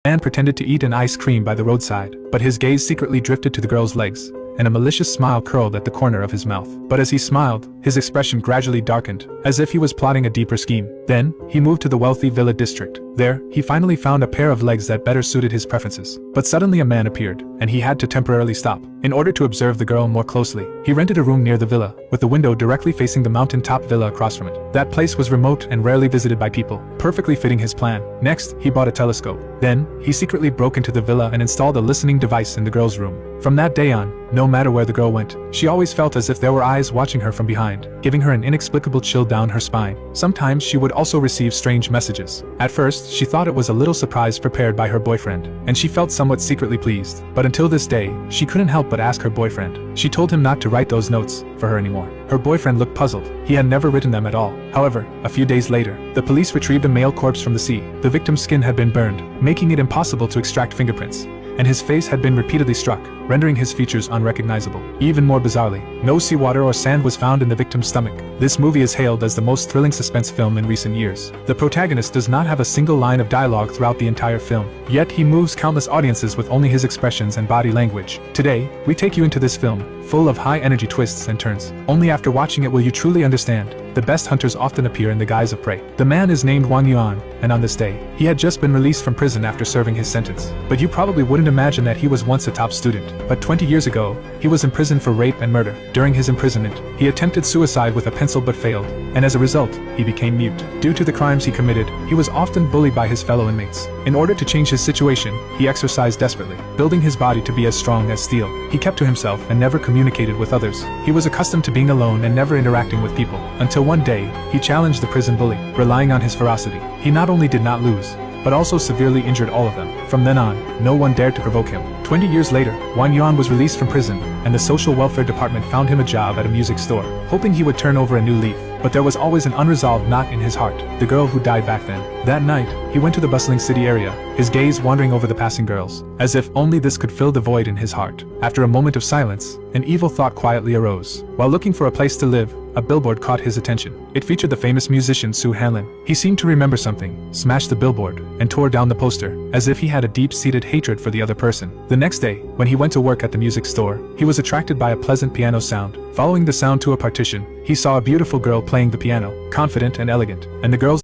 man pretended to eat an ice cream by the roadside, but his gaze secretly drifted to the girl's legs, and a malicious smile curled at the corner of his mouth. But as he smiled, his expression gradually darkened, as if he was plotting a deeper scheme. Then, he moved to the wealthy villa district. There, he finally found a pair of legs that better suited his preferences. But suddenly a man appeared, and he had to temporarily stop. In order to observe the girl more closely, he rented a room near the villa, with the window directly facing the mountain-top villa across from it. That place was remote and rarely visited by people, perfectly fitting his plan. Next, he bought a telescope. Then, he secretly broke into the villa and installed a listening device in the girl's room. From that day on, no matter where the girl went, she always felt as if there were eyes watching her from behind, giving her an inexplicable chill down her spine. Sometimes she would also receive strange messages. At first, she thought it was a little surprise prepared by her boyfriend, and she felt somewhat secretly pleased. But until this day, she couldn't help but ask her boyfriend. She told him not to write those notes for her anymore. Her boyfriend looked puzzled. He had never written them at all. However, a few days later, the police retrieved a male corpse from the sea. The victim's skin had been burned, making it impossible to extract fingerprints, and his face had been repeatedly struck, rendering his features unrecognizable. Even more bizarrely, no seawater or sand was found in the victim's stomach. This movie is hailed as the most thrilling suspense film in recent years. The protagonist does not have a single line of dialogue throughout the entire film, yet he moves countless audiences with only his expressions and body language. Today, we take you into this film, full of high-energy twists and turns. Only after watching it will you truly understand. The best hunters often appear in the guise of prey. The man is named Wang Yuan, and on this day, he had just been released from prison after serving his sentence. But you probably wouldn't imagine that he was once a top student. But 20 years ago, he was imprisoned for rape and murder. During his imprisonment, he attempted suicide with a pencil but failed, and as a result, he became mute. Due to the crimes he committed, he was often bullied by his fellow inmates. In order to change his situation, he exercised desperately, building his body to be as strong as steel. He kept to himself and never communicated with others. He was accustomed to being alone and never interacting with people, until one day, he challenged the prison bully. Relying on his ferocity, he not only did not lose, but also severely injured all of them. From then on, no one dared to provoke him. 20 years later, Wang Yuan was released from prison, and the social welfare department found him a job at a music store, hoping he would turn over a new leaf. But there was always an unresolved knot in his heart, the girl who died back then. That night, he went to the bustling city area, his gaze wandering over the passing girls, as if only this could fill the void in his heart. After a moment of silence, an evil thought quietly arose. While looking for a place to live, a billboard caught his attention. It featured the famous musician Su Hanlin. He seemed to remember something, smashed the billboard, and tore down the poster, as if he had a deep-seated hatred for the other person. The next day, when he went to work at the music store, he was attracted by a pleasant piano sound. Following the sound to a partition, he saw a beautiful girl playing the piano, confident and elegant, and the girl's